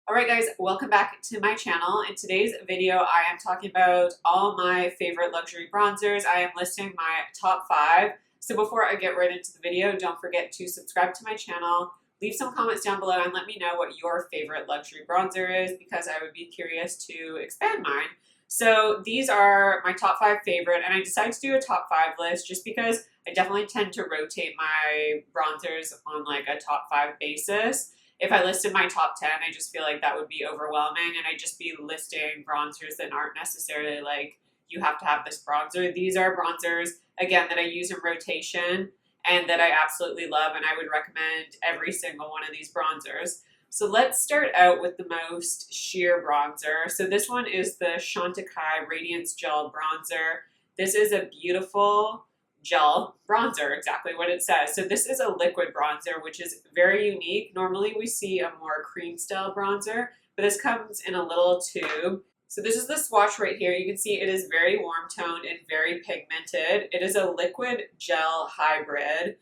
Alright guys, welcome back to my channel. In today's video, I am talking about all my favorite luxury bronzers. I am listing my top 5. So before I get right into the video, don't forget to subscribe to my channel, leave some comments down below, and let me know what your favorite luxury bronzer is because I would be curious to expand mine. So these are my top 5 favorite, and I decided to do a top 5 list just because I definitely tend to rotate my bronzers on like a top 5 basis. If I listed my top 10, I just feel like that would be overwhelming, and I'd just be listing bronzers that aren't necessarily like, you have to have this bronzer. These are bronzers, again, that I use in rotation and that I absolutely love, and I would recommend every single one of these bronzers. So let's start out with the most sheer bronzer. So this one is the Chantikai Radiance Gel Bronzer. This is a beautiful gel bronzer, exactly what it says. So this is a liquid bronzer, which is very unique. Normally we see a more cream style bronzer, but this comes in a little tube. So this is the swatch right here. You can see it is very warm toned and very pigmented. It is a liquid gel hybrid.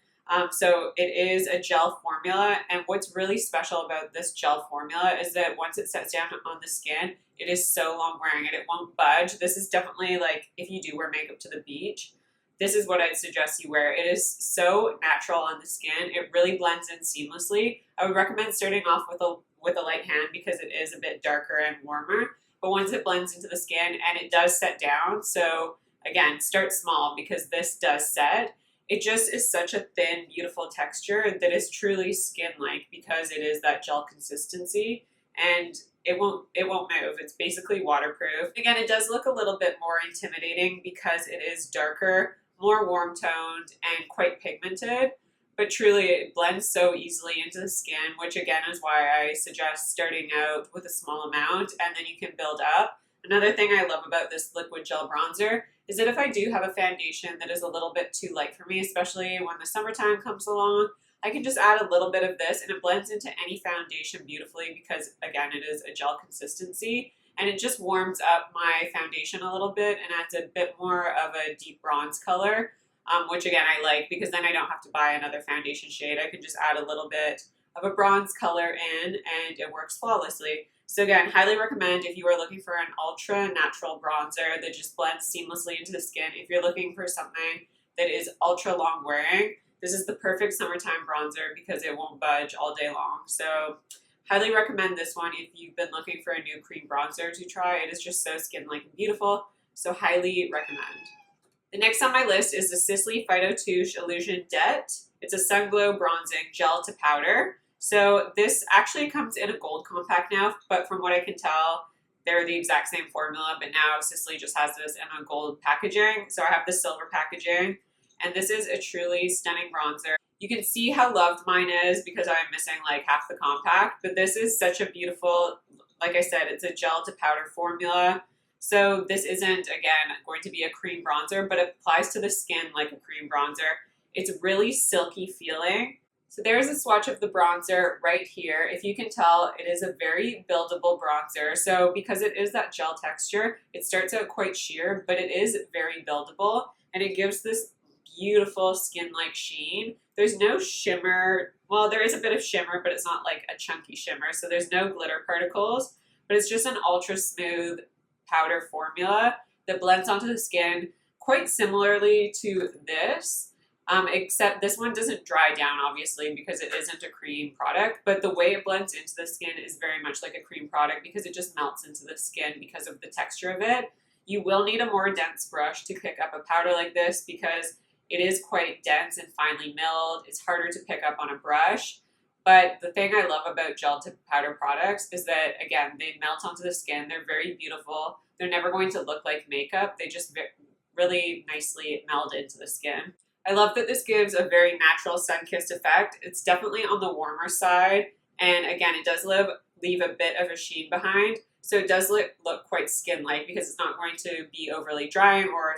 So it is a gel formula, and what's really special about this gel formula is that once it sets down on the skin, it is so long wearing and it won't budge. This is definitely like if you do wear makeup to the beach, this is what I'd suggest you wear. It is so natural on the skin. It really blends in seamlessly. I would recommend starting off with a light hand because it is a bit darker and warmer. But once it blends into the skin, and it does set down, so again, start small because this does set. It just is such a thin, beautiful texture that is truly skin-like because it is that gel consistency, and it won't move. It's basically waterproof. Again, it does look a little bit more intimidating because it is darker, more warm-toned, and quite pigmented, but truly it blends so easily into the skin, which again is why I suggest starting out with a small amount and then you can build up. Another thing I love about this liquid gel bronzer is that if I do have a foundation that is a little bit too light for me, especially when the summertime comes along, I can just add a little bit of this and it blends into any foundation beautifully because, again, it is a gel consistency. And it just warms up my foundation a little bit and adds a bit more of a deep bronze color, which again I like because then I don't have to buy another foundation shade. I can just add a little bit of a bronze color in and it works flawlessly. So again, highly recommend if you are looking for an ultra natural bronzer that just blends seamlessly into the skin. If you're looking for something that is ultra long wearing, this is the perfect summertime bronzer because it won't budge all day long. So highly recommend this one if you've been looking for a new cream bronzer to try. It is just so skin-like and beautiful, so highly recommend. The next on my list is the Sisley Phyto-Touche Illusion Det. It's a sun glow bronzing gel to powder. So this actually comes in a gold compact now, but from what I can tell, they're the exact same formula, but now Sisley just has this in a gold packaging. So I have the silver packaging, and this is a truly stunning bronzer. You can see how loved mine is because I'm missing like half the compact, but this is such a beautiful, like I said, it's a gel to powder formula. So this isn't, again, going to be a cream bronzer, but it applies to the skin like a cream bronzer. It's really silky feeling. So there's a swatch of the bronzer right here. If you can tell, it is a very buildable bronzer. So because it is that gel texture, it starts out quite sheer, but it is very buildable, and it gives this beautiful skin-like sheen. There's no shimmer. Well, there is a bit of shimmer, but it's not like a chunky shimmer. So there's no glitter particles, but it's just an ultra smooth powder formula that blends onto the skin quite similarly to this, except this one doesn't dry down, obviously, because it isn't a cream product, but the way it blends into the skin is very much like a cream product because it just melts into the skin because of the texture of it. You will need a more dense brush to pick up a powder like this because it is quite dense and finely milled. It's harder to pick up on a brush. But the thing I love about gel to powder products is that, again, they melt onto the skin. They're very beautiful. They're never going to look like makeup. They just really nicely meld into the skin. I love that this gives a very natural sun-kissed effect. It's definitely on the warmer side. And again, it does leave a bit of a sheen behind. So it does look quite skin-like because it's not going to be overly drying or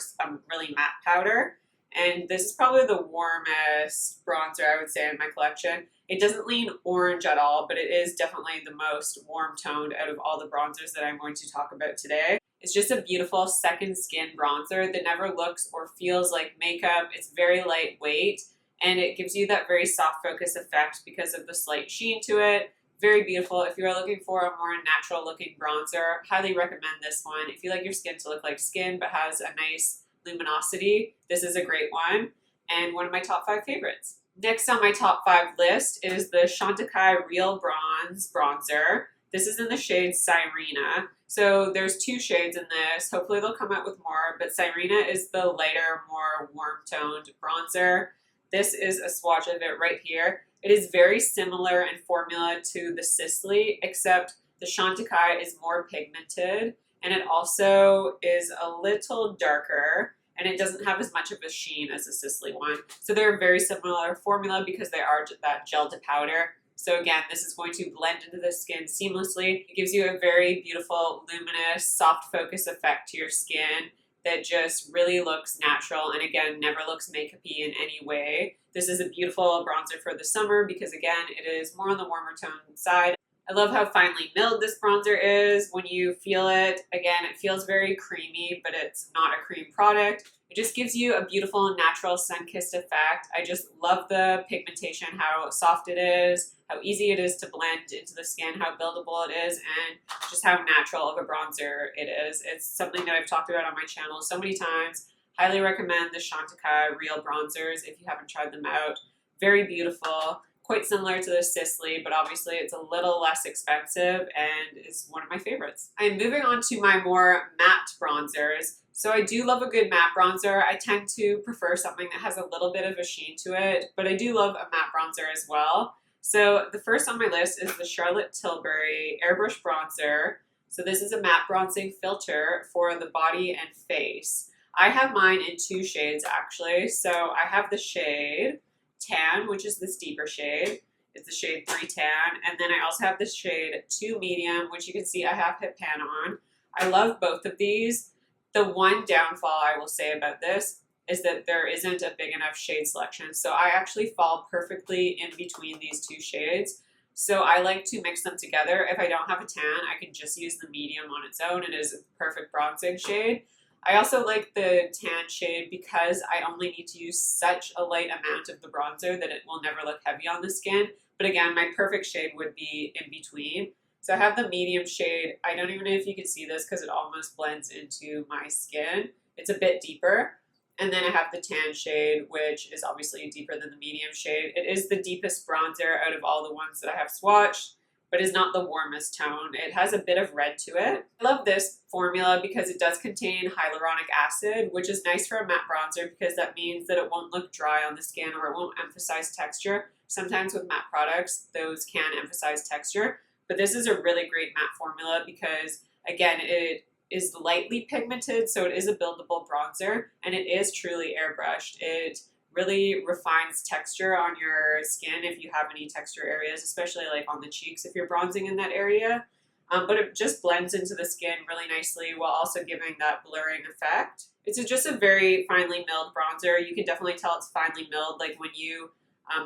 really matte powder. And this is probably the warmest bronzer I would say in my collection. It doesn't lean orange at all, but it is definitely the most warm toned out of all the bronzers that I'm going to talk about today. It's just a beautiful second skin bronzer that never looks or feels like makeup. It's very lightweight, and it gives you that very soft focus effect because of the slight sheen to it. Very beautiful. If you're looking for a more natural looking bronzer, highly recommend this one. If you like your skin to look like skin but has a nice luminosity, this is a great one and one of my top 5 favorites. Next on my top 5 list is the Chantikai Real Bronze Bronzer. This is in the shade Sirena. So there's 2 shades in this. Hopefully they'll come out with more, but Sirena is the lighter, more warm-toned bronzer. This is a swatch of it right here. It is very similar in formula to the Sisley, except the Chantikai is more pigmented, and it also is a little darker, and it doesn't have as much of a sheen as the Sisley one. So they're a very similar formula because they are that gel to powder. So again, this is going to blend into the skin seamlessly. It gives you a very beautiful, luminous, soft focus effect to your skin that just really looks natural and again, never looks makeup-y in any way. This is a beautiful bronzer for the summer because again, it is more on the warmer tone side. I love how finely milled this bronzer is. When you feel it, again, it feels very creamy, but it's not a cream product. It just gives you a beautiful, natural, sun-kissed effect. I just love the pigmentation, how soft it is, how easy it is to blend into the skin, how buildable it is, and just how natural of a bronzer it is. It's something that I've talked about on my channel so many times. Highly recommend the Chantecaille Real Bronzers if you haven't tried them out. Very beautiful. Quite similar to the Sisley, but obviously it's a little less expensive and is one of my favorites. I'm moving on to my more matte bronzers. So I do love a good matte bronzer. I tend to prefer something that has a little bit of a sheen to it, but I do love a matte bronzer as well. So the first on my list is the Charlotte Tilbury Airbrush Bronzer. So this is a matte bronzing filter for the body and face. I have mine in 2 shades actually. So I have the shade Tan, which is this deeper shade. It's the shade 3 Tan. And then I also have the shade 2 Medium, which you can see I have hit pan on. I love both of these. The one downfall I will say about this is that there isn't a big enough shade selection. So I actually fall perfectly in between these 2 shades. So I like to mix them together. If I don't have a tan, I can just use the medium on its own. It is a perfect bronzing shade. I also like the tan shade because I only need to use such a light amount of the bronzer that it will never look heavy on the skin. But again, my perfect shade would be in between. So I have the medium shade. I don't even know if you can see this because it almost blends into my skin. It's a bit deeper. And then I have the tan shade, which is obviously deeper than the medium shade. It is the deepest bronzer out of all the ones that I have swatched, but is not the warmest tone. It has a bit of red to it. I love this formula because it does contain hyaluronic acid, which is nice for a matte bronzer because that means that it won't look dry on the skin or it won't emphasize texture. Sometimes with matte products, those can emphasize texture, but this is a really great matte formula because, again, it is lightly pigmented, so it is a buildable bronzer, and it is truly airbrushed. It really refines texture on your skin if you have any texture areas, especially like on the cheeks if you're bronzing in that area. But it just blends into the skin really nicely while also giving that blurring effect. It's just a very finely milled bronzer. You can definitely tell it's finely milled, like when you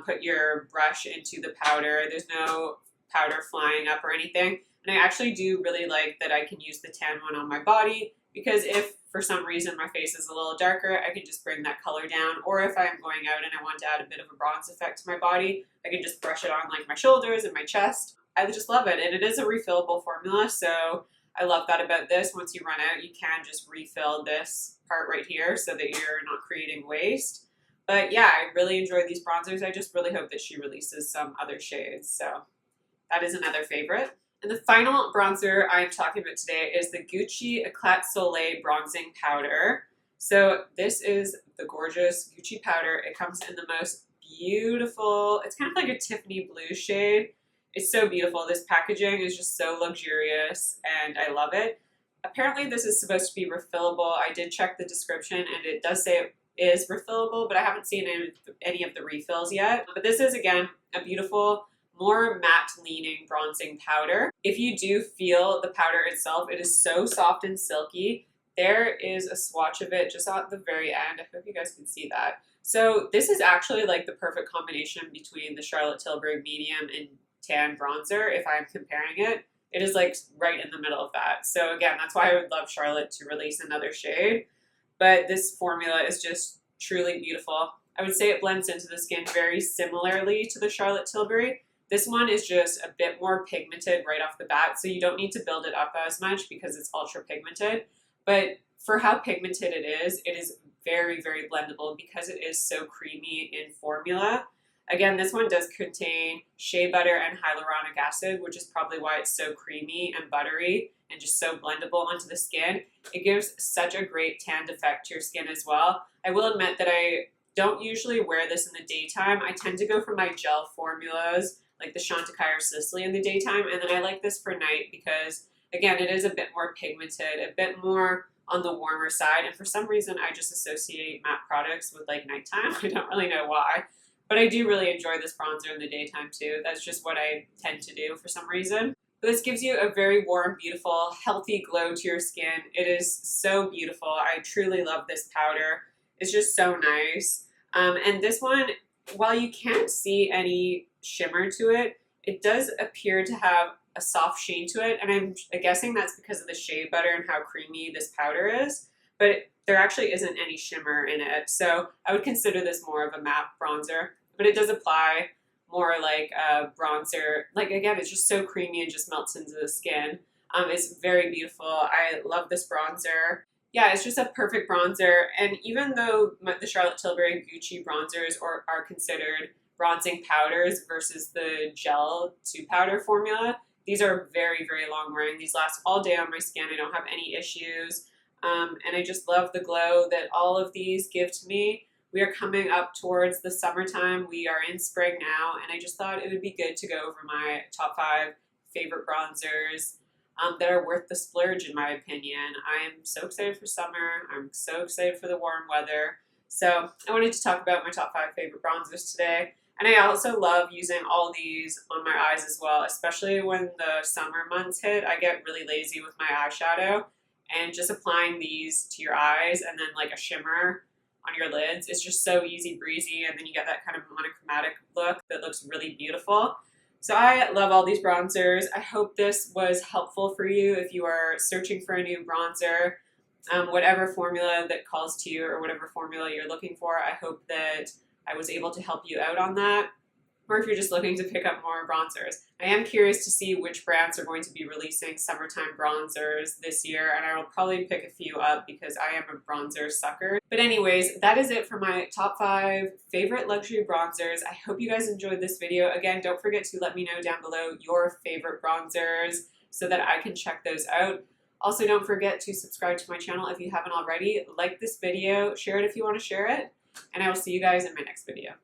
put your brush into the powder, there's no powder flying up or anything. And I actually do really like that I can use the tan one on my body because if for some reason my face is a little darker, I can just bring that color down. Or if I'm going out and I want to add a bit of a bronze effect to my body, I can just brush it on like my shoulders and my chest. I just love it. And it is a refillable formula, so I love that about this. Once you run out, you can just refill this part right here so that you're not creating waste. But yeah, I really enjoy these bronzers. I just really hope that she releases some other shades. So that is another favorite. And the final bronzer I'm talking about today is the Gucci Eclat Soleil Bronzing Powder. So this is the gorgeous Gucci powder. It comes in the most beautiful, it's kind of like a Tiffany blue shade. It's so beautiful. This packaging is just so luxurious and I love it. Apparently this is supposed to be refillable. I did check the description and it does say it is refillable, but I haven't seen any of the refills yet. But this is, again, a beautiful, more matte leaning bronzing powder. If you do feel the powder itself, it is so soft and silky. There is a swatch of it just at the very end. I hope you guys can see that. So this is actually like the perfect combination between the Charlotte Tilbury medium and tan bronzer if I'm comparing it. It is like right in the middle of that. So again, that's why I would love Charlotte to release another shade. But this formula is just truly beautiful. I would say it blends into the skin very similarly to the Charlotte Tilbury. This one is just a bit more pigmented right off the bat, so you don't need to build it up as much because it's ultra pigmented. But for how pigmented it is very, very blendable because it is so creamy in formula. Again, this one does contain shea butter and hyaluronic acid, which is probably why it's so creamy and buttery and just so blendable onto the skin. It gives such a great tanned effect to your skin as well. I will admit that I don't usually wear this in the daytime. I tend to go for my gel formulas like the Chantikai or Sisley in the daytime, and then I like this for night because, again, it is a bit more pigmented, a bit more on the warmer side, and for some reason I just associate matte products with like nighttime. I don't really know why. But I do really enjoy this bronzer in the daytime too. That's just what I tend to do for some reason. But this gives you a very warm, beautiful, healthy glow to your skin. It is so beautiful. I truly love this powder. It's just so nice. And this one, while you can't see any shimmer to it, it does appear to have a soft sheen to it. And I'm guessing that's because of the shea butter and how creamy this powder is. But there actually isn't any shimmer in it. So I would consider this more of a matte bronzer, but it does apply more like a bronzer. Like, again, it's just so creamy and just melts into the skin. It's very beautiful. I love this bronzer. Yeah, it's just a perfect bronzer. And even though the Charlotte Tilbury and Gucci bronzers are considered bronzing powders versus the gel to powder formula, these are very, very long wearing. These last all day on my skin. I don't have any issues. And I just love the glow that all of these give to me. We are coming up towards the summertime. We are in spring now, and I just thought it would be good to go over my top 5 favorite bronzers that are worth the splurge, in my opinion. I am so excited for summer. I'm so excited for the warm weather. So I wanted to talk about my top 5 favorite bronzers today. And I also love using all these on my eyes as well, especially when the summer months hit. I get really lazy with my eyeshadow. And just applying these to your eyes and then like a shimmer on your lids, it's just so easy breezy, and then you get that kind of monochromatic look that looks really beautiful. So I love all these bronzers. I hope this was helpful for you if you are searching for a new bronzer, whatever formula that calls to you or whatever formula you're looking for. I hope that I was able to help you out on that. Or if you're just looking to pick up more bronzers. I am curious to see which brands are going to be releasing summertime bronzers this year, and I will probably pick a few up because I am a bronzer sucker. But anyways, that is it for my top 5 favorite luxury bronzers. I hope you guys enjoyed this video. Again, don't forget to let me know down below your favorite bronzers so that I can check those out. Also, don't forget to subscribe to my channel if you haven't already. Like this video, share it if you want to share it, and I will see you guys in my next video.